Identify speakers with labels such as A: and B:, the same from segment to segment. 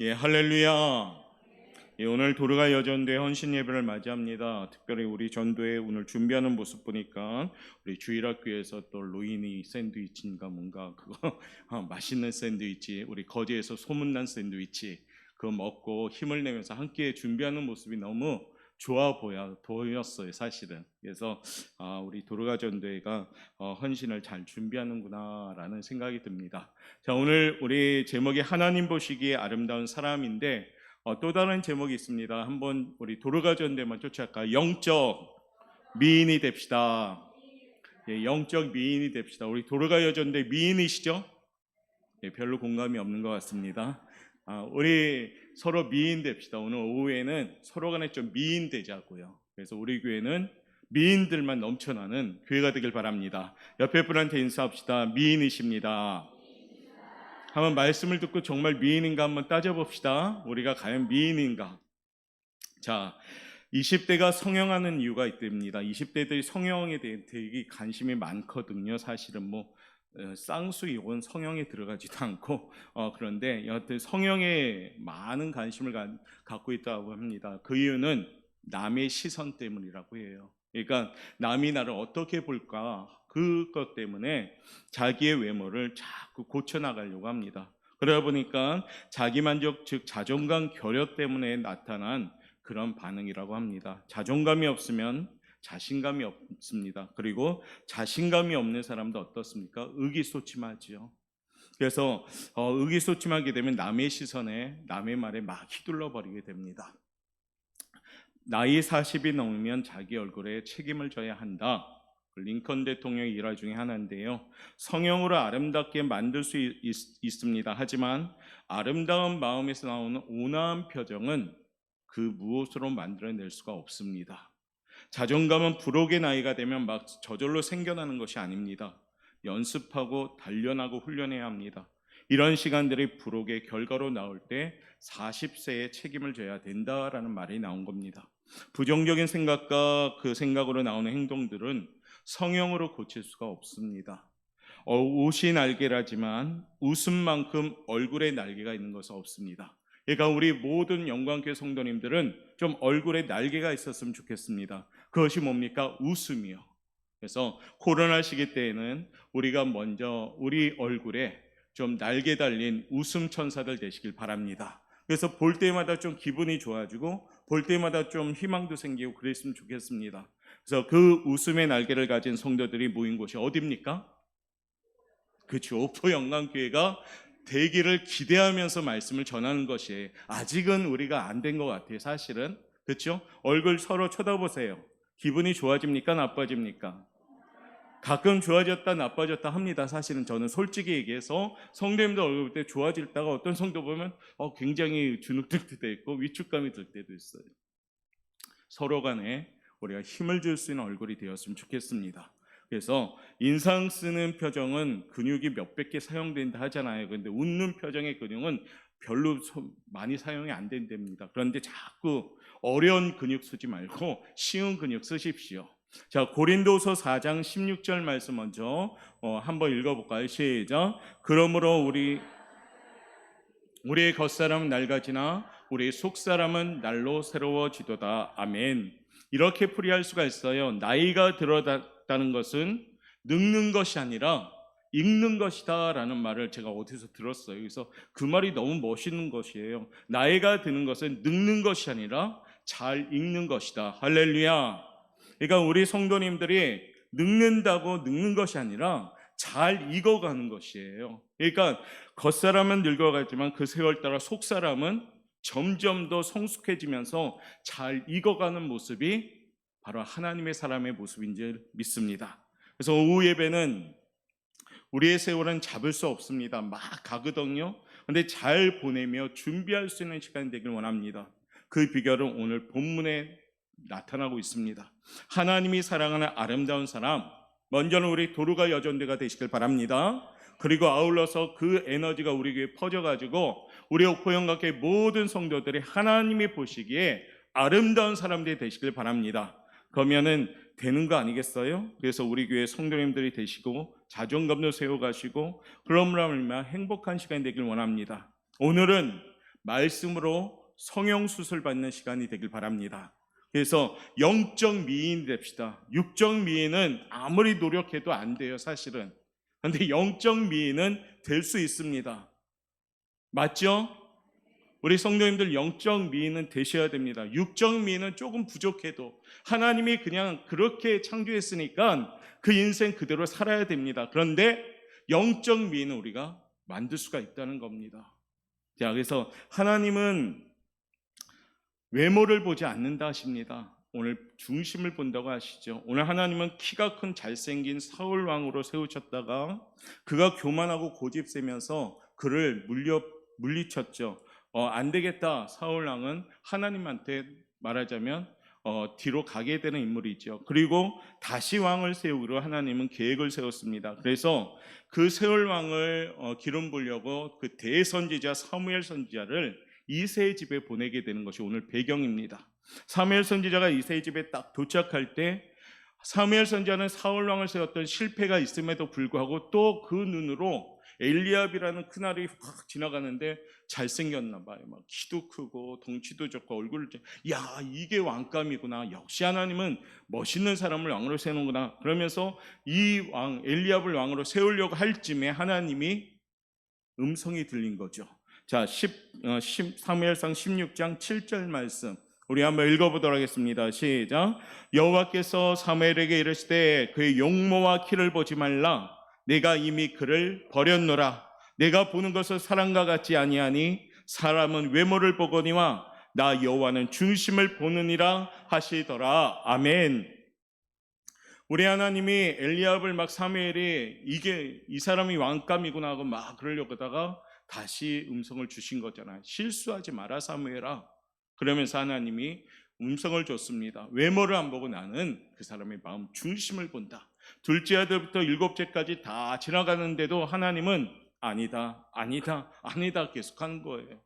A: 예, 할렐루야. 예, 오늘 도르가 여전대 헌신 예배를 맞이합니다. 특별히 우리 전도회 오늘 준비하는 모습 보니까 우리 주일학교에서 또 로이니 샌드위치인가 뭔가 그거 맛있는 샌드위치, 우리 거제에서 소문난 샌드위치 그거 먹고 힘을 내면서 함께 준비하는 모습이 너무 좋아 보였어요, 사실은. 그래서 우리 도르가 전도회가 헌신을 잘 준비하는구나라는 생각이 듭니다. 자, 오늘 우리 제목이 하나님 보시기에 아름다운 사람인데 또 다른 제목이 있습니다. 한번 우리 도르가 전도회만 쫓아갈까요? 영적 미인이 됩시다. 예, 영적 미인이 됩시다. 우리 도르가 여전대 미인이시죠? 예, 별로 공감이 없는 것 같습니다. 우리 서로 미인 됩시다. 오늘 오후에는 서로 간에 좀 미인 되자고요. 그래서 우리 교회는 미인들만 넘쳐나는 교회가 되길 바랍니다. 옆에 분한테 인사합시다. 미인이십니다. 한번 말씀을 듣고 정말 미인인가 한번 따져봅시다. 우리가 과연 미인인가? 자, 20대가 성형하는 이유가 있답니다. 20대들이 성형에 대해 되게 관심이 많거든요. 사실은 쌍수이건 성형에 들어가지도 않고 그런데 여하튼 성형에 많은 관심을 갖고 있다고 합니다. 그 이유는 남의 시선 때문이라고 해요. 그러니까 남이 나를 어떻게 볼까 그것 때문에 자기의 외모를 자꾸 고쳐나가려고 합니다. 그러다 보니까 자기만족 즉 자존감 결여 때문에 나타난 그런 반응이라고 합니다. 자존감이 없으면 자신감이 없습니다. 그리고 자신감이 없는 사람도 어떻습니까? 의기소침하지요. 그래서 의기소침하게 되면 남의 시선에 남의 말에 막 휘둘러 버리게 됩니다. 나이 40이 넘으면 자기 얼굴에 책임을 져야 한다. 링컨 대통령의 일화 중에 하나인데요. 성형으로 아름답게 만들 수 있습니다. 하지만 아름다운 마음에서 나오는 온화한 표정은 그 무엇으로 만들어낼 수가 없습니다. 자존감은 부록의 나이가 되면 막 저절로 생겨나는 것이 아닙니다. 연습하고 단련하고 훈련해야 합니다. 이런 시간들이 부록의 결과로 나올 때 40세에 책임을 져야 된다라는 말이 나온 겁니다. 부정적인 생각과 그 생각으로 나오는 행동들은 성형으로 고칠 수가 없습니다. 옷이 날개라지만 웃음만큼 얼굴에 날개가 있는 것은 없습니다. 그러니까 우리 모든 영광교회 성도님들은 좀 얼굴에 날개가 있었으면 좋겠습니다. 그것이 뭡니까? 웃음이요. 그래서 코로나 시기 때에는 우리가 먼저 우리 얼굴에 좀 날개 달린 웃음 천사들 되시길 바랍니다. 그래서 볼 때마다 좀 기분이 좋아지고 볼 때마다 좀 희망도 생기고 그랬으면 좋겠습니다. 그래서 그 웃음의 날개를 가진 성도들이 모인 곳이 어디입니까? 그렇죠. 오포 영광교회가 되기를 기대하면서 말씀을 전하는 것이 아직은 우리가 안 된 것 같아요. 사실은. 그렇죠? 얼굴 서로 쳐다보세요. 기분이 좋아집니까? 나빠집니까? 가끔 좋아졌다 나빠졌다 합니다. 사실은 저는 솔직히 얘기해서 성도님들 얼굴 볼 때 좋아질 때가 어떤 성도 보면 굉장히 주눅들 때도 있고 위축감이 들 때도 있어요. 서로 간에 우리가 힘을 줄 수 있는 얼굴이 되었으면 좋겠습니다. 그래서 인상 쓰는 표정은 근육이 몇백 개 사용된다 하잖아요. 그런데 웃는 표정의 근육은 별로 많이 사용이 안 된답니다. 그런데 자꾸 어려운 근육 쓰지 말고 쉬운 근육 쓰십시오. 자, 고린도서 4장 16절 말씀 먼저 한번 읽어볼까요? 시작. 그러므로 우리의 겉사람은 낡아지나 우리의 속사람은 날로 새로워지도다. 아멘. 이렇게 풀이할 수가 있어요. 나이가 들어갔다는 것은 늙는 것이 아니라 읽는 것이다 라는 말을 제가 어디서 들었어요. 그래서 그 말이 너무 멋있는 것이에요. 나이가 드는 것은 늙는 것이 아니라 잘 읽는 것이다. 할렐루야. 그러니까 우리 성도님들이 늙는다고 늙는 것이 아니라 잘 익어가는 것이에요. 그러니까 겉사람은 늙어가지만 그 세월 따라 속사람은 점점 더 성숙해지면서 잘 익어가는 모습이 바로 하나님의 사람의 모습인 줄 믿습니다. 그래서 오후 예배는 우리의 세월은 잡을 수 없습니다. 막 가거든요. 그런데 잘 보내며 준비할 수 있는 시간이 되길 원합니다. 그 비결은 오늘 본문에 나타나고 있습니다. 하나님이 사랑하는 아름다운 사람, 먼저는 우리 도르가 여전대가 되시길 바랍니다. 그리고 아울러서 그 에너지가 우리 교회에 퍼져가지고 우리 옥포영각교회 모든 성도들이 하나님이 보시기에 아름다운 사람들이 되시길 바랍니다. 그러면은 되는 거 아니겠어요? 그래서 우리 교회 성도님들이 되시고 자존감도 세워가시고 그러므로 행복한 시간이 되길 원합니다. 오늘은 말씀으로 성형수술 받는 시간이 되길 바랍니다. 그래서 영적 미인이 됩시다. 육적 미인은 아무리 노력해도 안 돼요, 사실은. 그런데 영적 미인은 될 수 있습니다. 맞죠? 우리 성도님들 영적 미인은 되셔야 됩니다. 육적 미인은 조금 부족해도 하나님이 그냥 그렇게 창조했으니까 그 인생 그대로 살아야 됩니다. 그런데 영적 미인은 우리가 만들 수가 있다는 겁니다. 자, 그래서 하나님은 외모를 보지 않는다 하십니다. 오늘 중심을 본다고 하시죠. 오늘 하나님은 키가 큰 잘생긴 사울 왕으로 세우셨다가 그가 교만하고 고집세면서 그를 물리쳤죠. 안 되겠다. 사울 왕은 하나님한테 말하자면 뒤로 가게 되는 인물이죠. 그리고 다시 왕을 세우기로 하나님은 계획을 세웠습니다. 그래서 그 세울 왕을 기름 부려고 그 대선지자 사무엘 선지자를 이새의 집에 보내게 되는 것이 오늘 배경입니다. 사무엘 선지자가 이새의 집에 딱 도착할 때 사무엘 선지자는 사울 왕을 세웠던 실패가 있음에도 불구하고 또 그 눈으로 엘리압이라는 큰아들이 확 지나가는데 잘생겼나 봐요. 막 키도 크고 덩치도 좋고 얼굴을 야, 이게 왕감이구나. 역시 하나님은 멋있는 사람을 왕으로 세우는구나. 그러면서 이 왕 엘리압을 왕으로 세우려고 할 쯤에 하나님이 음성이 들린 거죠. 자, 사무엘상 16장 7절 말씀 우리 한번 읽어보도록 하겠습니다. 시작. 여호와께서 사무엘에게 이르시되 그의 용모와 키를 보지 말라. 내가 이미 그를 버렸노라. 내가 보는 것은 사람과 같지 아니하니 사람은 외모를 보거니와 나 여호와는 중심을 보느니라 하시더라. 아멘. 우리 하나님이 엘리압을 막 사무엘이 이 사람이 왕감이구나 하고 막 그러려고 하다가 다시 음성을 주신 거잖아요. 실수하지 마라 사무엘아. 그러면서 하나님이 음성을 줬습니다. 외모를 안 보고 나는 그 사람의 마음 중심을 본다. 둘째 아들부터 일곱째까지 다 지나가는데도 하나님은 아니다, 아니다, 아니다 계속하는 거예요.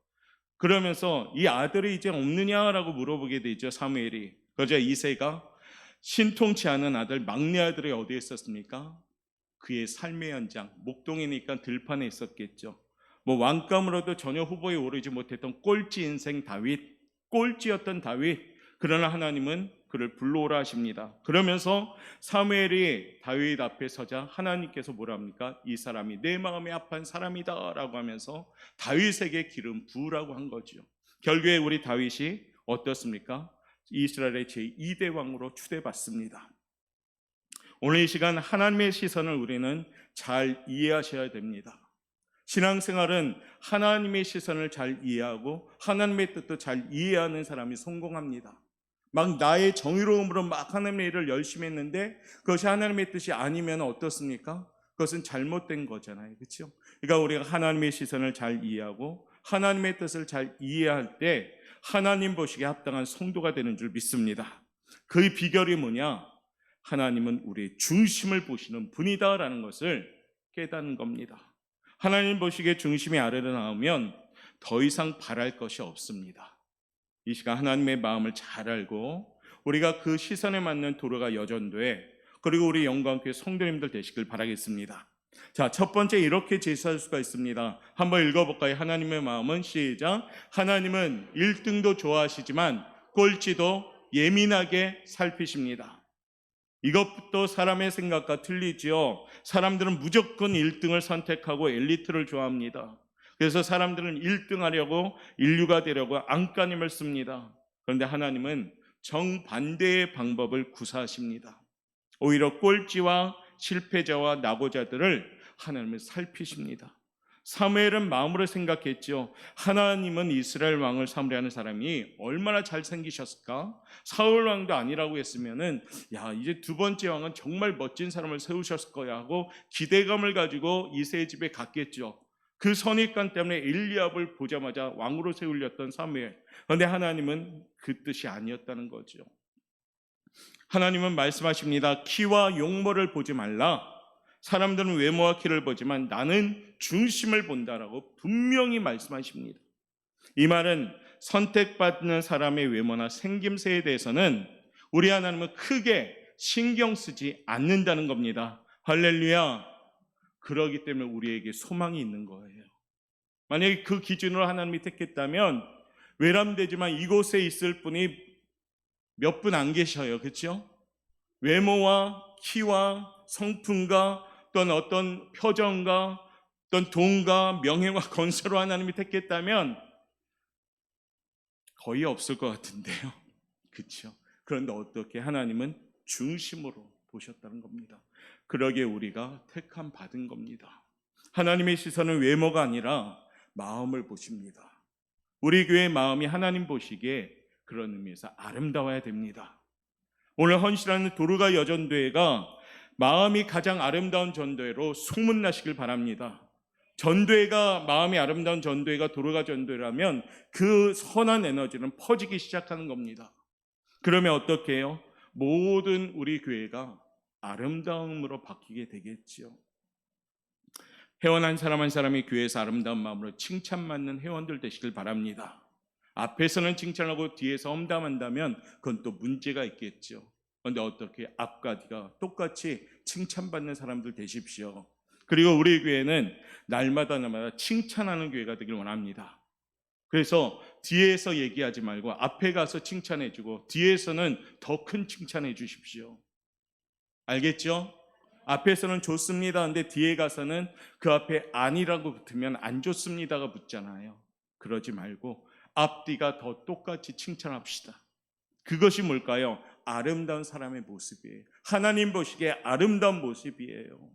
A: 그러면서 이 아들이 이제 없느냐라고 물어보게 되죠. 사무엘이. 그러자 이새가 신통치 않은 아들 막내 아들이 어디에 있었습니까? 그의 삶의 현장 목동이니까 들판에 있었겠죠. 뭐 왕감으로도 전혀 후보에 오르지 못했던 꼴찌 인생 다윗, 꼴찌였던 다윗. 그러나 하나님은 그를 불러오라 하십니다. 그러면서 사무엘이 다윗 앞에 서자 하나님께서 뭐라 합니까? 이 사람이 내 마음에 합한 사람이다 라고 하면서 다윗에게 기름 부으라고 한 거죠. 결국에 우리 다윗이 어떻습니까? 이스라엘의 제2대 왕으로 추대받습니다. 오늘 이 시간 하나님의 시선을 우리는 잘 이해하셔야 됩니다. 신앙생활은 하나님의 시선을 잘 이해하고 하나님의 뜻도 잘 이해하는 사람이 성공합니다. 막 나의 정의로움으로 막 하나님의 일을 열심히 했는데 그것이 하나님의 뜻이 아니면 어떻습니까? 그것은 잘못된 거잖아요. 그렇죠? 그러니까 우리가 하나님의 시선을 잘 이해하고 하나님의 뜻을 잘 이해할 때 하나님 보시기에 합당한 성도가 되는 줄 믿습니다. 그 비결이 뭐냐? 하나님은 우리의 중심을 보시는 분이다라는 것을 깨닫는 겁니다. 하나님 보시기에 중심이 아래로 나오면 더 이상 바랄 것이 없습니다. 이 시간 하나님의 마음을 잘 알고 우리가 그 시선에 맞는 도로가 여전돼 그리고 우리 영광교회 성도님들 되시길 바라겠습니다. 자, 첫 번째 이렇게 제시할 수가 있습니다. 한번 읽어볼까요? 하나님의 마음은 시작. 하나님은 1등도 좋아하시지만 꼴찌도 예민하게 살피십니다. 이것부터 사람의 생각과 틀리지요. 사람들은 무조건 1등을 선택하고 엘리트를 좋아합니다. 그래서 사람들은 1등 하려고 인류가 되려고 안간힘을 씁니다. 그런데 하나님은 정반대의 방법을 구사하십니다. 오히려 꼴찌와 실패자와 낙오자들을 하나님은 살피십니다. 사무엘은 마음으로 생각했죠. 하나님은 이스라엘 왕을 삼으려는 사람이 얼마나 잘생기셨을까? 사울 왕도 아니라고 했으면은 야, 이제 두 번째 왕은 정말 멋진 사람을 세우셨을 거야 하고 기대감을 가지고 이새의 집에 갔겠죠. 그 선입관 때문에 엘리압을 보자마자 왕으로 세우렸던 사무엘. 그런데 하나님은 그 뜻이 아니었다는 거죠. 하나님은 말씀하십니다. 키와 용모를 보지 말라. 사람들은 외모와 키를 보지만 나는 중심을 본다라고 분명히 말씀하십니다. 이 말은 선택받는 사람의 외모나 생김새에 대해서는 우리 하나님은 크게 신경 쓰지 않는다는 겁니다. 할렐루야. 그러기 때문에 우리에게 소망이 있는 거예요. 만약에 그 기준으로 하나님이 택했다면 외람되지만 이곳에 있을 분이 몇 분 안 계셔요. 그렇죠? 외모와 키와 성품과 또는 어떤 표정과 어떤 돈과 명예와 건설로 하나님이 택했다면 거의 없을 것 같은데요. 그렇죠? 그런데 어떻게 하나님은 중심으로 보셨다는 겁니다. 그러기에 우리가 택함 받은 겁니다. 하나님의 시선은 외모가 아니라 마음을 보십니다. 우리 교회의 마음이 하나님 보시기에 그런 의미에서 아름다워야 됩니다. 오늘 헌신하는 도르가 여전도회가 마음이 가장 아름다운 전도회로 소문나시길 바랍니다. 전도회가 마음이 아름다운 전도회가 도르가 전도회라면 그 선한 에너지는 퍼지기 시작하는 겁니다. 그러면 어떻게 해요? 모든 우리 교회가 아름다움으로 바뀌게 되겠지요. 회원 한 사람 한 사람이 교회에서 아름다운 마음으로 칭찬받는 회원들 되시길 바랍니다. 앞에서는 칭찬하고 뒤에서 험담한다면 그건 또 문제가 있겠죠. 그런데 어떻게 앞과 뒤가 똑같이 칭찬받는 사람들 되십시오. 그리고 우리 교회는 날마다 칭찬하는 교회가 되길 원합니다. 그래서 뒤에서 얘기하지 말고 앞에 가서 칭찬해주고 뒤에서는 더 큰 칭찬해 주십시오. 알겠죠? 앞에서는 좋습니다. 근데 뒤에 가서는 그 앞에 아니라고 붙으면 안 좋습니다가 붙잖아요. 그러지 말고 앞뒤가 더 똑같이 칭찬합시다. 그것이 뭘까요? 아름다운 사람의 모습이에요. 하나님 보시기에 아름다운 모습이에요.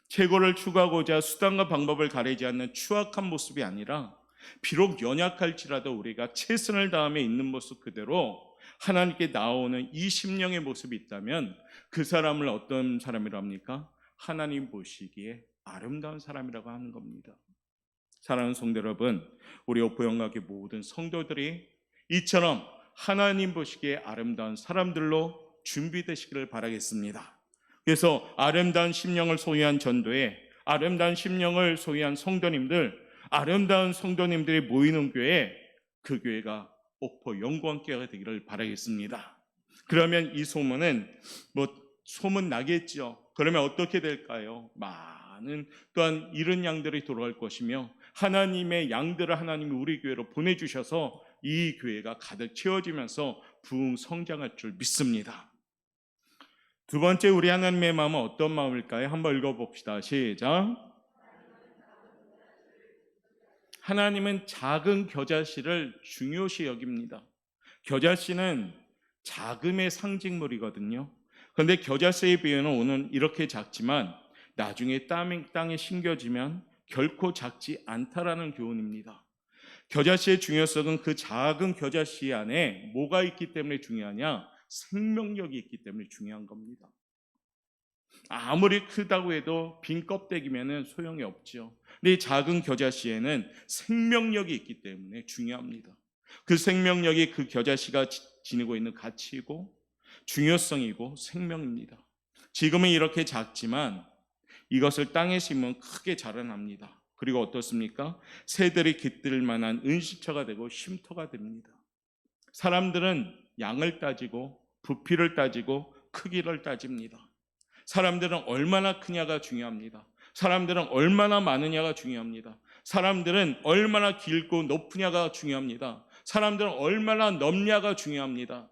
A: 최고를 추구하고자 수단과 방법을 가리지 않는 추악한 모습이 아니라 비록 연약할지라도 우리가 최선을 다하며 있는 모습 그대로 하나님께 나오는 이 심령의 모습이 있다면 그 사람을 어떤 사람이라고 합니까? 하나님 보시기에 아름다운 사람이라고 하는 겁니다. 사랑하는 성도 여러분, 우리 오포영각의 모든 성도들이 이처럼 하나님 보시기에 아름다운 사람들로 준비되시기를 바라겠습니다. 그래서 아름다운 심령을 소유한 전도에 아름다운 심령을 소유한 성도님들, 아름다운 성도님들이 모이는 교회, 그 교회가 옥포 영광교회가 되기를 바라겠습니다. 그러면 이 소문은 소문 나겠죠. 그러면 어떻게 될까요? 많은 또한 이른 양들이 돌아올 것이며 하나님의 양들을 하나님이 우리 교회로 보내주셔서 이 교회가 가득 채워지면서 부흥 성장할 줄 믿습니다. 두 번째, 우리 하나님의 마음은 어떤 마음일까요? 한번 읽어봅시다. 시작. 하나님은 작은 겨자씨를 중요시 여깁니다. 겨자씨는 자금의 상징물이거든요. 그런데 겨자씨의 비유는 오늘 이렇게 작지만 나중에 땅에 심겨지면 결코 작지 않다라는 교훈입니다. 겨자씨의 중요성은 그 작은 겨자씨 안에 뭐가 있기 때문에 중요하냐? 생명력이 있기 때문에 중요한 겁니다. 아무리 크다고 해도 빈 껍데기면 소용이 없죠. 근데 이 작은 겨자씨에는 생명력이 있기 때문에 중요합니다. 그 생명력이 그 겨자씨가 지니고 있는 가치이고 중요성이고 생명입니다. 지금은 이렇게 작지만 이것을 땅에 심으면 크게 자라납니다. 그리고 어떻습니까? 새들이 깃들 만한 은식처가 되고 쉼터가 됩니다. 사람들은 양을 따지고 부피를 따지고 크기를 따집니다. 사람들은 얼마나 크냐가 중요합니다. 사람들은 얼마나 많으냐가 중요합니다. 사람들은 얼마나 길고 높으냐가 중요합니다. 사람들은 얼마나 넓냐가 중요합니다.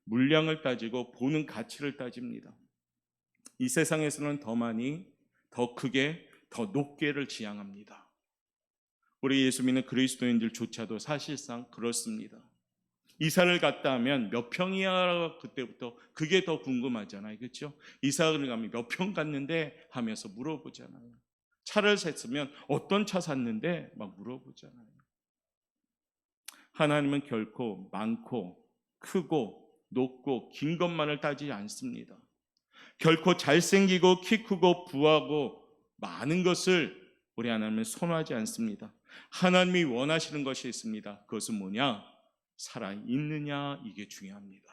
A: 물량을 따지고 보는 가치를 따집니다. 이 세상에서는 더 많이, 더 크게, 더 높게를 지향합니다. 우리 예수 믿는 그리스도인들조차도 사실상 그렇습니다. 이사를 갔다 하면 몇 평이야? 그때부터 그게 더 궁금하잖아요. 그렇죠? 이사를 가면 몇 평 갔는데 하면서 물어보잖아요. 차를 샀으면 어떤 차 샀는데 막 물어보잖아요. 하나님은 결코 많고 크고 높고 긴 것만을 따지지 않습니다. 결코 잘생기고 키 크고 부하고 많은 것을 우리 하나님은 선호하지 않습니다. 하나님이 원하시는 것이 있습니다. 그것은 뭐냐? 살아있느냐, 이게 중요합니다.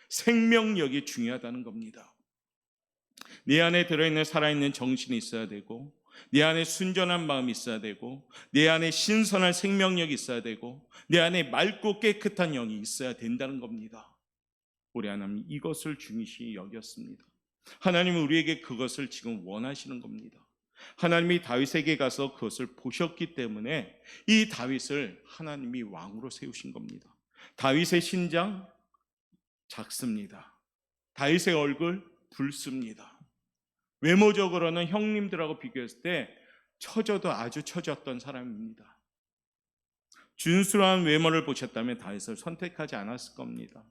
A: 생명력이 중요하다는 겁니다. 내 안에 들어있는 살아있는 정신이 있어야 되고, 내 안에 순전한 마음이 있어야 되고, 내 안에 신선한 생명력이 있어야 되고, 내 안에 맑고 깨끗한 영이 있어야 된다는 겁니다. 우리 하나님 이것을 중요시 여겼습니다. 하나님은 우리에게 그것을 지금 원하시는 겁니다. 하나님이 다윗에게 가서 그것을 보셨기 때문에 이 다윗을 하나님이 왕으로 세우신 겁니다. 다윗의 신장 작습니다. 다윗의 얼굴 붉습니다. 외모적으로는 형님들하고 비교했을 때 처져도 아주 처졌던 사람입니다. 준수한 외모를 보셨다면 다윗을 선택하지 않았을 겁니다.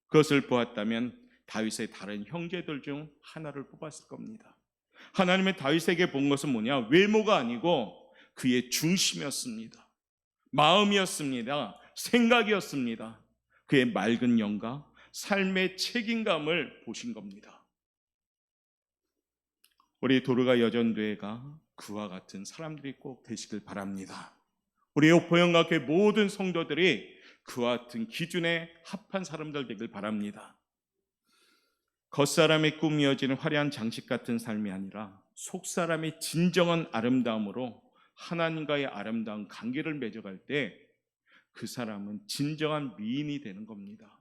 A: 그것을 보았다면 다윗의 다른 형제들 중 하나를 뽑았을 겁니다. 하나님의 다윗에게 본 것은 뭐냐? 외모가 아니고 그의 중심이었습니다. 마음이었습니다. 생각이었습니다. 그의 맑은 영과 삶의 책임감을 보신 겁니다. 우리 도르가 여전교회가 그와 같은 사람들이 꼭 되시길 바랍니다. 우리 오포영각교회 모든 성도들이 그와 같은 기준에 합한 사람들 되길 바랍니다. 겉사람의 꾸미어지는 화려한 장식 같은 삶이 아니라 속사람의 진정한 아름다움으로 하나님과의 아름다운 관계를 맺어갈 때 그 사람은 진정한 미인이 되는 겁니다.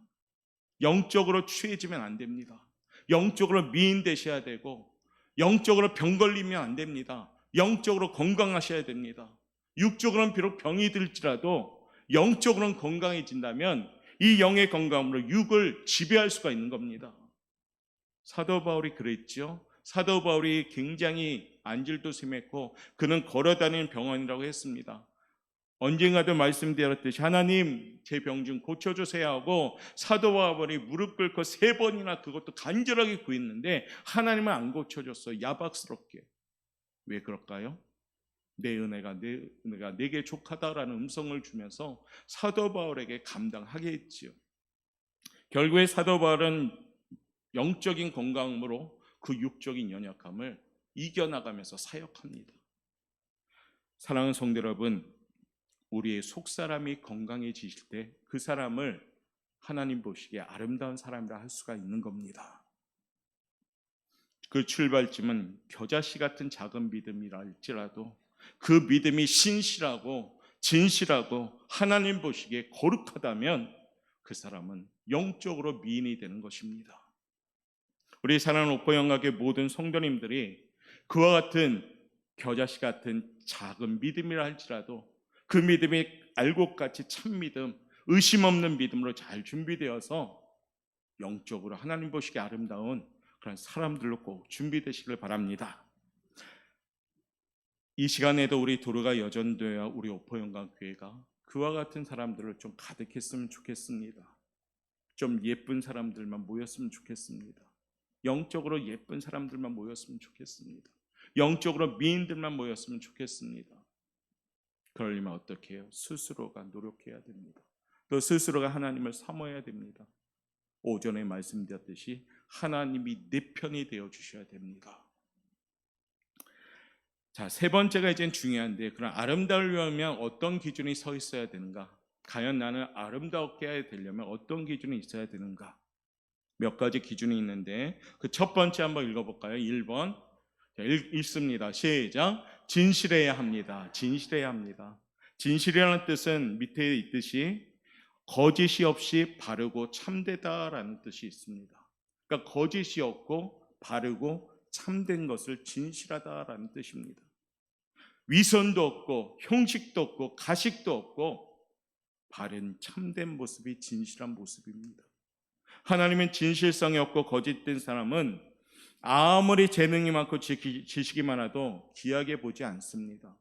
A: 영적으로 취해지면 안 됩니다. 영적으로 미인 되셔야 되고 영적으로 병 걸리면 안 됩니다. 영적으로 건강하셔야 됩니다. 육적으로는 비록 병이 들지라도 영적으로는 건강해진다면 이 영의 건강으로 육을 지배할 수가 있는 겁니다. 사도 바울이 그랬죠. 사도 바울이 굉장히 안질도 심했고 그는 걸어다니는 병원이라고 했습니다. 언젠가도 말씀드렸듯이 하나님 제 병 좀 고쳐주세요 하고 사도 바울이 무릎 꿇고 3번이나 그것도 간절하게 구했는데 하나님은 안 고쳐줬어요. 야박스럽게. 왜 그럴까요? 내 은혜가 내게 족하다라는 음성을 주면서 사도 바울에게 감당하게 했지요. 결국에 사도 바울은 영적인 건강으로 그 육적인 연약함을 이겨나가면서 사역합니다. 사랑하는 성도 여러분, 우리의 속사람이 건강해지실 때 그 사람을 하나님 보시기에 아름다운 사람이라 할 수가 있는 겁니다. 그 출발점은 겨자씨 같은 작은 믿음이라 할지라도 그 믿음이 신실하고 진실하고 하나님 보시기에 거룩하다면 그 사람은 영적으로 미인이 되는 것입니다. 우리 사랑하는 오포영각의 모든 성도님들이 그와 같은 겨자씨 같은 작은 믿음이라 할지라도 그 믿음이 알곡같이 참 믿음, 의심 없는 믿음으로 잘 준비되어서 영적으로 하나님 보시기에 아름다운 그런 사람들로 꼭 준비되시길 바랍니다. 이 시간에도 우리 도르가 여전교회와 우리 오포영각교회가 그와 같은 사람들을 좀 가득했으면 좋겠습니다. 좀 예쁜 사람들만 모였으면 좋겠습니다. 영적으로 예쁜 사람들만 모였으면 좋겠습니다. 영적으로 미인들만 모였으면 좋겠습니다. 그러려면 어떻게 해요? 스스로가 노력해야 됩니다. 또 스스로가 하나님을 사모해야 됩니다. 오전에 말씀드렸듯이 하나님이 내 편이 되어 주셔야 됩니다. 자, 3번째가 이제 중요한데, 그런 아름다우려면 어떤 기준이 서 있어야 되는가? 과연 나는 아름답게 되려면 어떤 기준이 있어야 되는가? 몇 가지 기준이 있는데 그 첫 번째 한번 읽어볼까요? 1번 읽습니다. 시작. 진실해야 합니다. 진실해야 합니다. 진실이라는 뜻은 밑에 있듯이 거짓이 없이 바르고 참되다라는 뜻이 있습니다. 그러니까 거짓이 없고 바르고 참된 것을 진실하다라는 뜻입니다. 위선도 없고 형식도 없고 가식도 없고 바른 참된 모습이 진실한 모습입니다. 하나님은 진실성이 없고 거짓된 사람은 아무리 재능이 많고 지식이 많아도 귀하게 보지 않습니다.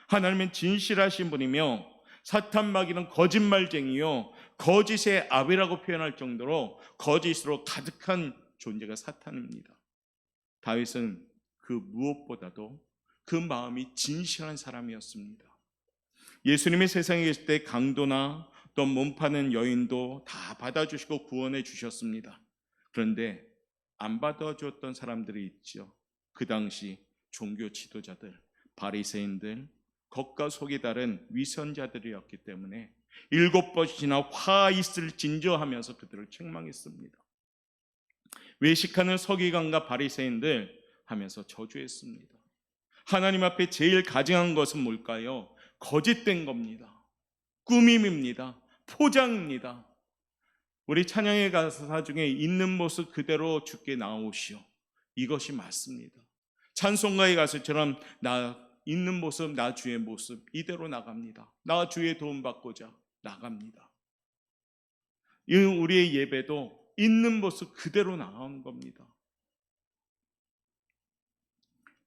A: 하나님은 진실하신 분이며 사탄 마귀는 거짓말쟁이요 거짓의 아비라고 표현할 정도로 거짓으로 가득한 존재가 사탄입니다. 다윗은 그 무엇보다도 그 마음이 진실한 사람이었습니다. 예수님이 세상에 계실 때 강도나 또 몸파는 여인도 다 받아주시고 구원해 주셨습니다. 그런데 안 받아줬던 사람들이 있죠. 그 당시 종교 지도자들, 바리새인들, 겉과 속이 다른 위선자들이었기 때문에 7번이나 화 있을 진저하면서 그들을 책망했습니다. 외식하는 서기관과 바리새인들 하면서 저주했습니다. 하나님 앞에 제일 가증한 것은 뭘까요? 거짓된 겁니다. 꾸밈입니다. 포장입니다. 우리 찬양의 가사 중에 있는 모습 그대로 주께 나오시오. 이것이 맞습니다. 찬송가의 가수처럼 나 있는 모습, 나 주의 모습 이대로 나갑니다. 나 주의 도움 받고자 나갑니다. 이 우리의 예배도 있는 모습 그대로 나가는 겁니다.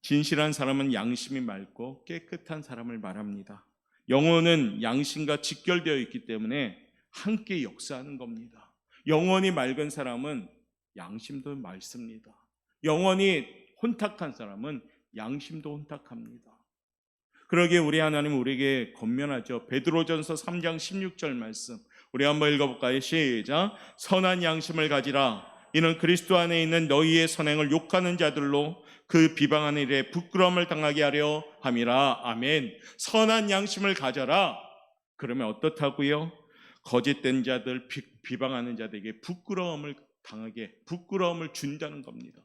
A: 진실한 사람은 양심이 맑고 깨끗한 사람을 말합니다. 영혼은 양심과 직결되어 있기 때문에 함께 역사하는 겁니다. 영혼이 맑은 사람은 양심도 맑습니다. 영혼이 혼탁한 사람은 양심도 혼탁합니다. 그러기에 우리 하나님은 우리에게 권면하죠. 베드로전서 3장 16절 말씀 우리 한번 읽어볼까요? 시작. 선한 양심을 가지라. 이는 그리스도 안에 있는 너희의 선행을 욕하는 자들로 그 비방하는 일에 부끄러움을 당하게 하려 함이라. 아멘. 선한 양심을 가져라. 그러면 어떻다고요? 거짓된 자들, 비방하는 자들에게 부끄러움을 준다는 겁니다.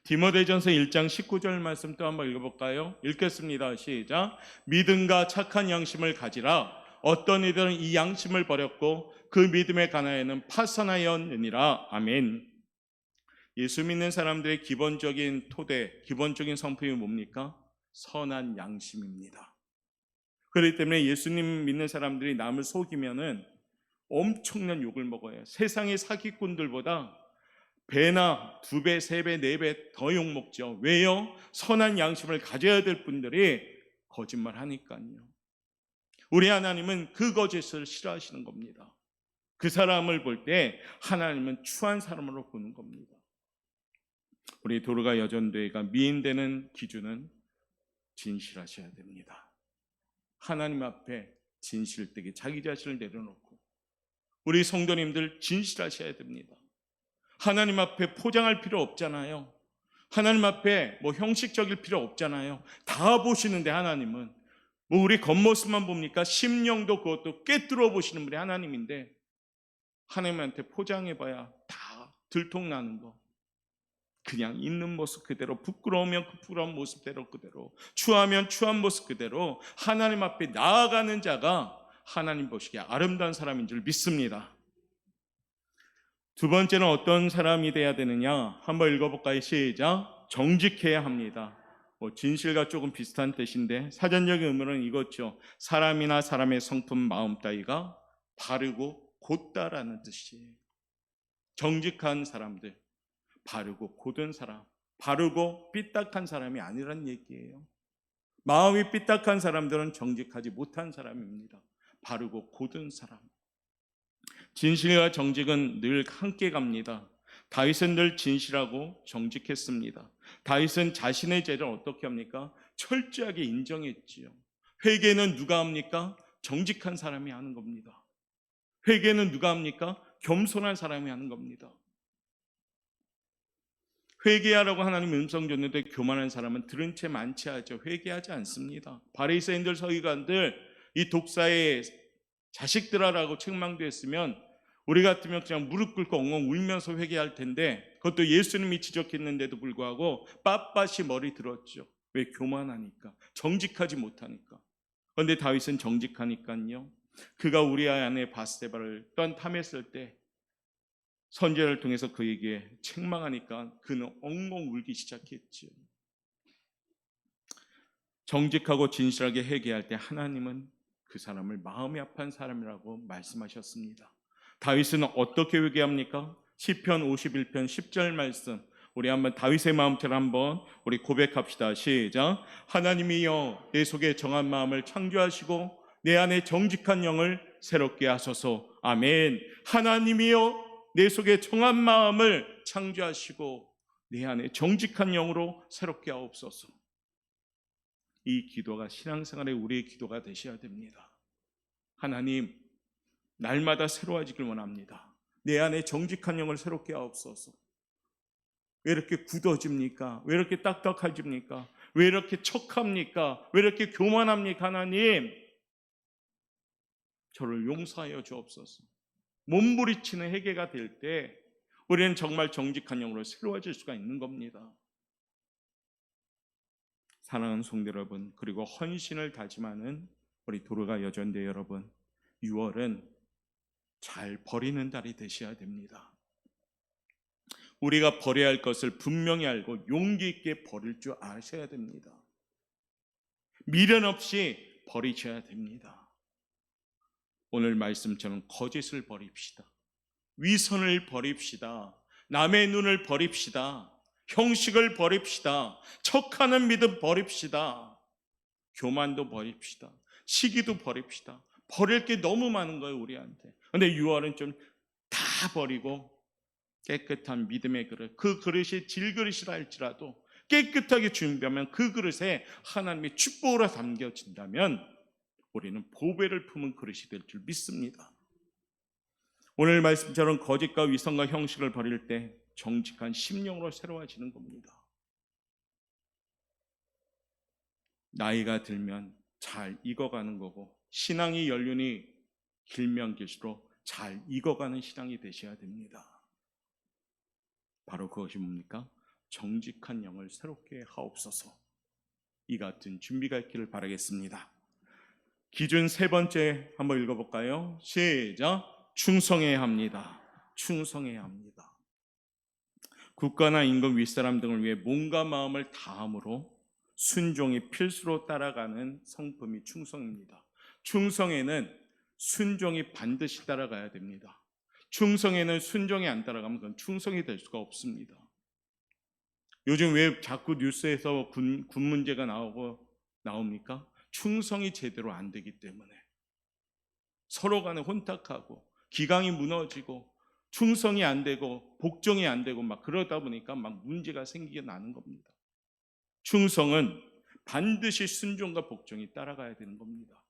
A: 디모데전서 1장 19절 말씀 또 한번 읽어볼까요? 읽겠습니다. 시작. 믿음과 착한 양심을 가지라. 어떤 이들은 이 양심을 버렸고 그 믿음의 가나에는 파산하였느니라. 아멘. 예수 믿는 사람들의 기본적인 토대, 기본적인 성품이 뭡니까? 선한 양심입니다. 그렇기 때문에 예수님 믿는 사람들이 남을 속이면은 엄청난 욕을 먹어요. 세상의 사기꾼들보다 배나 2배, 3배, 4배 더 욕먹죠. 왜요? 선한 양심을 가져야 될 분들이 거짓말 하니까요. 우리 하나님은 그 거짓을 싫어하시는 겁니다. 그 사람을 볼 때 하나님은 추한 사람으로 보는 겁니다. 우리 도르가 여전대회가 미인되는 기준은 진실하셔야 됩니다. 하나님 앞에 진실되게 자기 자신을 내려놓고 우리 성도님들 진실하셔야 됩니다. 하나님 앞에 포장할 필요 없잖아요. 하나님 앞에 뭐 형식적일 필요 없잖아요. 다 보시는데 하나님은 뭐 우리 겉모습만 봅니까? 심령도 그것도 꿰뚫어 보시는 분이 하나님인데 하나님한테 포장해봐야 다 들통나는 거. 그냥 있는 모습 그대로, 부끄러우면 그 부끄러운 모습대로 그대로, 추하면 추한 모습 그대로 하나님 앞에 나아가는 자가 하나님 보시기에 아름다운 사람인 줄 믿습니다. 두 번째는 어떤 사람이 돼야 되느냐? 한번 읽어볼까요? 시작. 정직해야 합니다. 진실과 조금 비슷한 뜻인데 사전적인 의미는 이거죠. 사람이나 사람의 성품, 마음 따위가 바르고 곧다라는 뜻이에요. 정직한 사람들, 바르고 곧은 사람, 바르고 삐딱한 사람이 아니란 얘기예요. 마음이 삐딱한 사람들은 정직하지 못한 사람입니다. 바르고 곧은 사람. 진실과 정직은 늘 함께 갑니다. 다윗은 늘 진실하고 정직했습니다. 다윗은 자신의 죄를 어떻게 합니까? 철저하게 인정했지요. 회개는 누가 합니까? 정직한 사람이 하는 겁니다. 회개는 누가 합니까? 겸손한 사람이 하는 겁니다. 회개하라고 하나님 음성 줬는데 교만한 사람은 들은 채 만취하죠. 회개하지 않습니다. 바리새인들, 서기관들, 이 독사의 자식들아라고 책망됐으면 우리 같으면 그냥 무릎 꿇고 엉엉 울면서 회개할 텐데 그것도 예수님이 지적했는데도 불구하고 빳빳이 머리 들었죠. 왜? 교만하니까, 정직하지 못하니까. 그런데 다윗은 정직하니까요. 그가 우리아의 아내 바스데바를 탐했을 때 선지자를 통해서 그에게 책망하니까 그는 엉엉 울기 시작했죠. 정직하고 진실하게 회개할 때 하나님은 그 사람을 마음이 아픈 사람이라고 말씀하셨습니다. 다윗은 어떻게 회개합니까? 시편 51편 10절 말씀 우리 한번 다윗의 마음처럼 한번 우리 고백합시다. 시작. 하나님이여 내 속에 정한 마음을 창조하시고 내 안에 정직한 영을 새롭게 하소서. 아멘. 하나님이여 내 속에 정한 마음을 창조하시고 내 안에 정직한 영으로 새롭게 하옵소서. 이 기도가 신앙생활의 우리의 기도가 되셔야 됩니다. 하나님, 날마다 새로워지길 원합니다. 내 안에 정직한 영을 새롭게 하옵소서. 왜 이렇게 굳어집니까? 왜 이렇게 딱딱해집니까? 왜 이렇게 척합니까? 왜 이렇게 교만합니까? 하나님, 저를 용서하여 주옵소서. 몸부리치는 회개가 될 때 우리는 정말 정직한 영으로 새로워질 수가 있는 겁니다. 사랑하는 성도 여러분, 그리고 헌신을 다짐하는 우리 도르가 여전대 여러분, 6월은 잘 버리는 달이 되셔야 됩니다. 우리가 버려야 할 것을 분명히 알고 용기 있게 버릴 줄 아셔야 됩니다. 미련 없이 버리셔야 됩니다. 오늘 말씀처럼 거짓을 버립시다. 위선을 버립시다. 남의 눈을 버립시다. 형식을 버립시다. 척하는 믿음 버립시다. 교만도 버립시다. 시기도 버립시다. 버릴 게 너무 많은 거예요, 우리한테. 근데 6월은 좀 다 버리고 깨끗한 믿음의 그릇, 그 그릇이 질그릇이라 할지라도 깨끗하게 준비하면 그 그릇에 하나님의 축복으로 담겨진다면 우리는 보배를 품은 그릇이 될 줄 믿습니다. 오늘 말씀처럼 거짓과 위선과 형식을 버릴 때 정직한 심령으로 새로워지는 겁니다. 나이가 들면 잘 익어가는 거고, 신앙이 연륜이 길면 길수록 잘 익어가는 신앙이 되셔야 됩니다. 바로 그것이 뭡니까? 정직한 영을 새롭게 하옵소서. 이 같은 준비가 있기를 바라겠습니다. 기준 세 번째 한번 읽어볼까요? 시작. 충성해야 합니다. 충성해야 합니다. 국가나 임금 윗사람 등을 위해 몸과 마음을 다함으로 순종이 필수로 따라가는 성품이 충성입니다. 충성에는 순종이 반드시 따라가야 됩니다. 충성에는 순종이 안 따라가면 그건 충성이 될 수가 없습니다. 요즘 왜 자꾸 뉴스에서 군 문제가 나옵니까? 충성이 제대로 안 되기 때문에 서로 간에 혼탁하고 기강이 무너지고 충성이 안 되고 복종이 안 되고 막 그러다 보니까 막 문제가 생기게 나는 겁니다. 충성은 반드시 순종과 복종이 따라가야 되는 겁니다.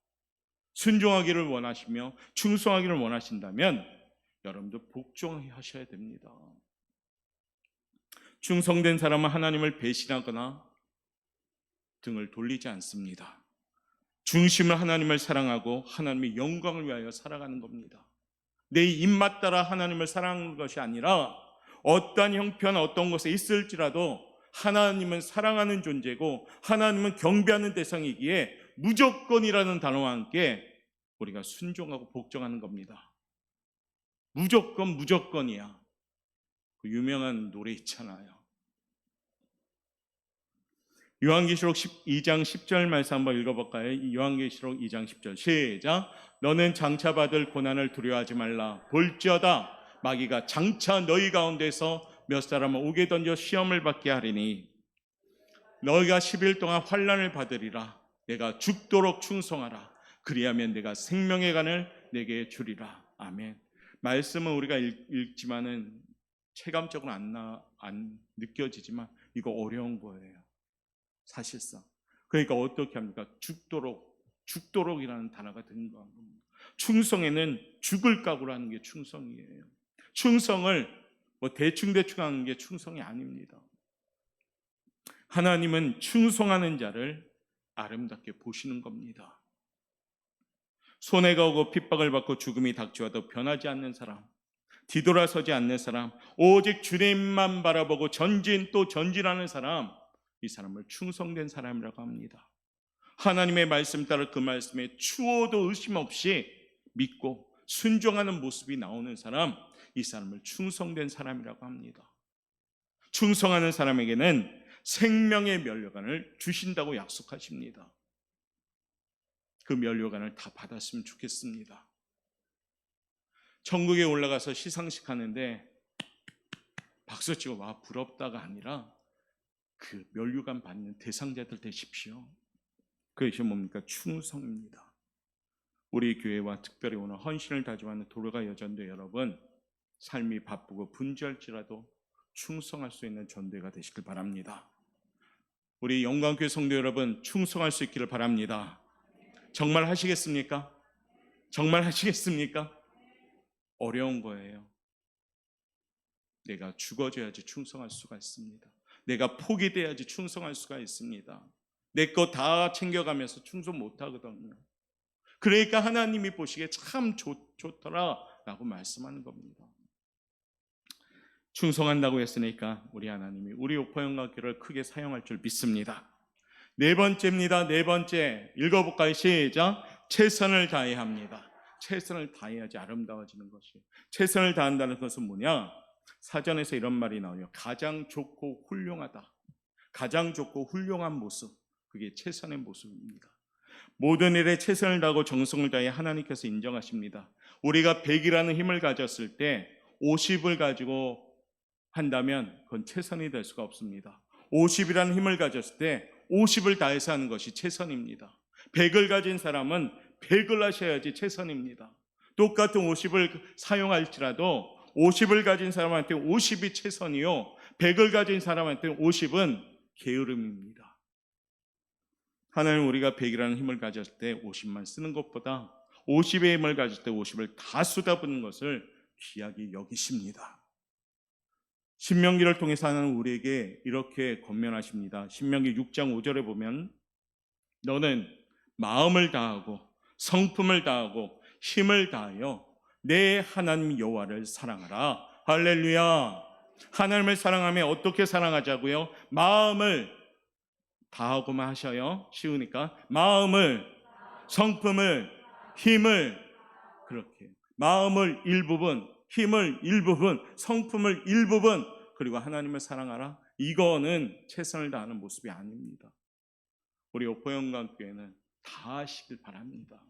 A: 순종하기를 원하시며 충성하기를 원하신다면 여러분도 복종하셔야 됩니다. 충성된 사람은 하나님을 배신하거나 등을 돌리지 않습니다. 중심을 하나님을 사랑하고 하나님의 영광을 위하여 살아가는 겁니다. 내 입맛 따라 하나님을 사랑하는 것이 아니라 어떠한 형편 어떤 곳에 있을지라도 하나님은 사랑하는 존재고 하나님은 경배하는 대상이기에 무조건이라는 단어와 함께 우리가 순종하고 복종하는 겁니다. 무조건이야. 그 유명한 노래 있잖아요. 요한계시록 2장 10절 말씀 한번 읽어볼까요? 요한계시록 2장 10절 시작. 너는 장차 받을 고난을 두려워하지 말라. 볼지어다 마귀가 장차 너희 가운데서 몇 사람을 오게 던져 시험을 받게 하리니 너희가 10일 동안 환난을 받으리라. 내가 죽도록 충성하라. 그리하면 내가 생명의 간을 내게 주리라. 아멘. 말씀은 우리가 읽지만은 체감적으로 안 느껴지지만 이거 어려운 거예요. 사실상. 그러니까 어떻게 합니까? 죽도록이라는 단어가 든 겁니다. 충성에는 죽을 각오로 하는 게 충성이에요. 충성을 뭐 대충 하는 게 충성이 아닙니다. 하나님은 충성하는 자를 아름답게 보시는 겁니다. 손해가 오고 핍박을 받고 죽음이 닥쳐와도 변하지 않는 사람, 뒤돌아서지 않는 사람, 오직 주님만 바라보고 전진 또 전진하는 사람, 이 사람을 충성된 사람이라고 합니다. 하나님의 말씀 따라 그 말씀에 추호도 의심 없이 믿고 순종하는 모습이 나오는 사람, 이 사람을 충성된 사람이라고 합니다. 충성하는 사람에게는 생명의 면류관을 주신다고 약속하십니다. 그 면류관을 다 받았으면 좋겠습니다. 천국에 올라가서 시상식 하는데 박수치고 와 부럽다가 아니라 그 면류관 받는 대상자들 되십시오. 그것이 뭡니까? 충성입니다. 우리 교회와 특별히 오늘 헌신을 다짐하는 도로가 여전대 여러분, 삶이 바쁘고 분주할지라도 충성할 수 있는 전도회가 되시길 바랍니다. 우리 영광교회 성도 여러분, 충성할 수 있기를 바랍니다. 정말 하시겠습니까? 정말 하시겠습니까? 어려운 거예요. 내가 죽어져야지 충성할 수가 있습니다. 내가 포기돼야지 충성할 수가 있습니다. 내 거 다 챙겨가면서 충성 못하거든요. 그러니까 하나님이 보시기에 참 좋더라라고 말씀하는 겁니다. 충성한다고 했으니까 우리 하나님이 우리 오퍼영광교회를 크게 사용할 줄 믿습니다. 네 번째입니다. 네 번째 읽어볼까요? 시작. 최선을 다해야 합니다. 최선을 다해야지 아름다워지는 것이에요. 최선을 다한다는 것은 뭐냐? 사전에서 이런 말이 나와요. 가장 좋고 훌륭하다. 가장 좋고 훌륭한 모습, 그게 최선의 모습입니다. 모든 일에 최선을 다하고 정성을 다해 하나님께서 인정하십니다. 우리가 100이라는 힘을 가졌을 때 50을 가지고 한다면 그건 최선이 될 수가 없습니다. 50이라는 힘을 가졌을 때 50을 다해서 하는 것이 최선입니다. 100을 가진 사람은 100을 하셔야지 최선입니다. 똑같은 50을 사용할지라도 50을 가진 사람한테 50이 최선이요, 100을 가진 사람한테 50은 게으름입니다. 하나님, 우리가 100이라는 힘을 가졌을 때 50만 쓰는 것보다 50의 힘을 가질 때 50을 다 쏟아붓는 것을 귀하게 여기십니다. 신명기를 통해서 하나님 우리에게 이렇게 권면하십니다. 신명기 6장 5절에 보면 너는 마음을 다하고 성품을 다하고 힘을 다하여 내 하나님 여호와를 사랑하라. 할렐루야. 하나님을 사랑하면 어떻게 사랑하자고요? 마음을 다하고만 하셔요. 쉬우니까 마음을, 성품을, 힘을, 그렇게 마음을 일부분, 힘을 일부분, 성품을 일부분, 그리고 하나님을 사랑하라. 이거는 최선을 다하는 모습이 아닙니다. 우리 오포영광교회는 다 하시길 바랍니다.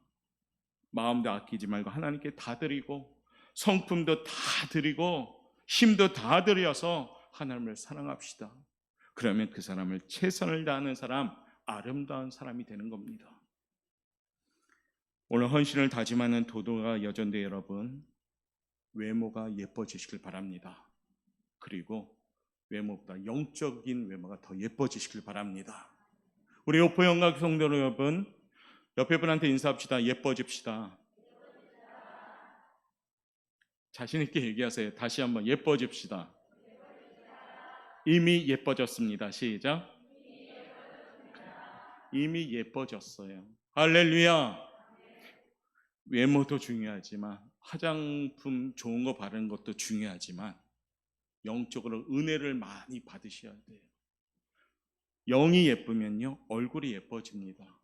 A: 마음도 아끼지 말고 하나님께 다 드리고, 성품도 다 드리고, 힘도 다 드려서 하나님을 사랑합시다. 그러면 그 사람을 최선을 다하는 사람, 아름다운 사람이 되는 겁니다. 오늘 헌신을 다짐하는 도도가 여전대 여러분, 외모가 예뻐지시길 바랍니다. 그리고 외모보다 영적인 외모가 더 예뻐지시길 바랍니다. 우리 오포영광 성도 여러분, 옆에 분한테 인사합시다. 예뻐집시다. 자신 있게 얘기하세요. 다시 한번 예뻐집시다. 이미 예뻐졌습니다. 시작. 이미 예뻐졌어요. 할렐루야. 외모도 중요하지만 화장품 좋은 거 바르는 것도 중요하지만 영적으로 은혜를 많이 받으셔야 돼요. 영이 예쁘면요, 얼굴이 예뻐집니다.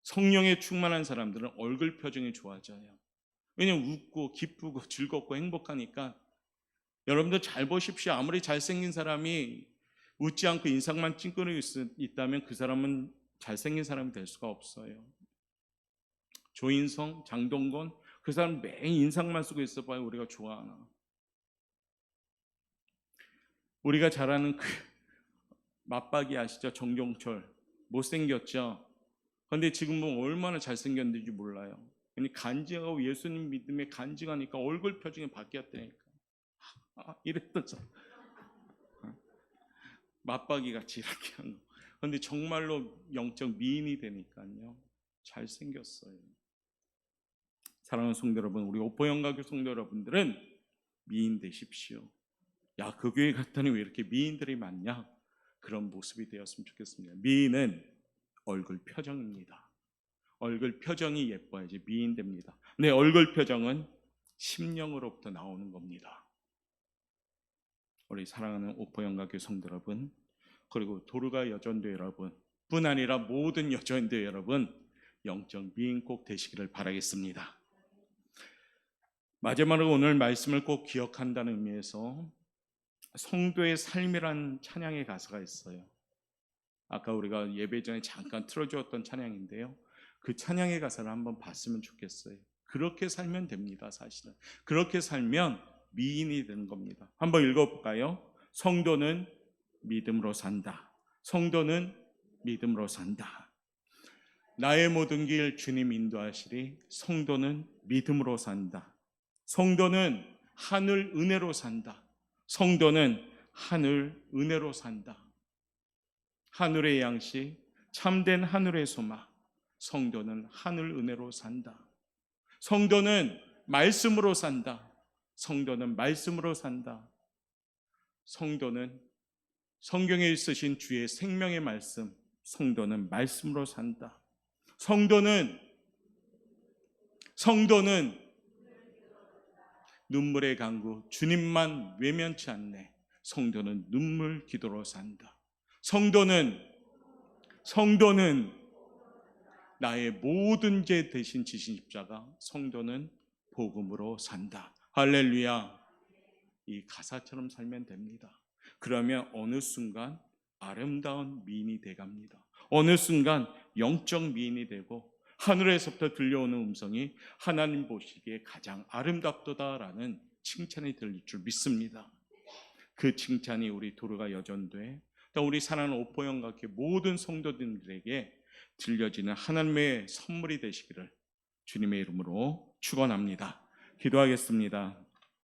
A: 성령에 충만한 사람들은 얼굴 표정이 좋아져요. 왜냐면 웃고 기쁘고 즐겁고 행복하니까. 여러분들 잘 보십시오. 아무리 잘생긴 사람이 웃지 않고 인상만 찡그리고 있다면 그 사람은 잘생긴 사람이 될 수가 없어요. 조인성, 장동건, 그 사람 매일 인상만 쓰고 있어 봐요. 우리가 좋아하나. 우리가 잘 아는 그 맞박이 아시죠? 정종철. 못생겼죠? 그런데 지금은 얼마나 잘생겼는지 몰라요. 간증하고 예수님 믿음에 간증하니까 얼굴 표정이 바뀌었다니까. 이랬던 사람. 맞박이 같이 이렇게 하는 거. 그런데 정말로 영적 미인이 되니까요, 잘생겼어요. 사랑하는 성도 여러분, 우리 오포영가교 성도 여러분들은 미인 되십시오. 야, 그 교회 갔더니 왜 이렇게 미인들이 많냐? 그런 모습이 되었으면 좋겠습니다. 미인은 얼굴 표정입니다. 얼굴 표정이 예뻐야지 미인 됩니다. 네, 얼굴 표정은 심령으로부터 나오는 겁니다. 우리 사랑하는 오포영가교 성도 여러분, 그리고 도르가 여전대 여러분 뿐 아니라 모든 여전대 여러분, 영적 미인 꼭 되시기를 바라겠습니다. 마지막으로 오늘 말씀을 꼭 기억한다는 의미에서 성도의 삶이란 찬양의 가사가 있어요. 아까 우리가 예배 전에 잠깐 틀어주었던 찬양인데요, 그 찬양의 가사를 한번 봤으면 좋겠어요. 그렇게 살면 됩니다. 사실은 그렇게 살면 미인이 되는 겁니다. 한번 읽어볼까요? 성도는 믿음으로 산다. 성도는 믿음으로 산다. 나의 모든 길 주님 인도하시리. 성도는 믿음으로 산다. 성도는 하늘 은혜로 산다. 성도는 하늘 은혜로 산다. 하늘의 양식, 참된 하늘의 소망. 성도는 하늘 은혜로 산다. 성도는 말씀으로 산다. 성도는 말씀으로 산다. 성도는 성경에 쓰신 주의 생명의 말씀, 성도는 말씀으로 산다. 성도는 눈물의 강구, 주님만 외면치 않네. 성도는 눈물 기도로 산다. 성도는 나의 모든 죄 대신 지신 십자가, 성도는 복음으로 산다. 할렐루야. 이 가사처럼 살면 됩니다. 그러면 어느 순간 아름다운 미인이 돼갑니다. 어느 순간 영적 미인이 되고 하늘에서부터 들려오는 음성이 하나님 보시기에 가장 아름답도다라는 칭찬이 들릴 줄 믿습니다. 그 칭찬이 우리 도르가 여전도에 또 우리 사랑하는 오포영각회 모든 성도들에게 들려지는 하나님의 선물이 되시기를 주님의 이름으로 축원합니다. 기도하겠습니다.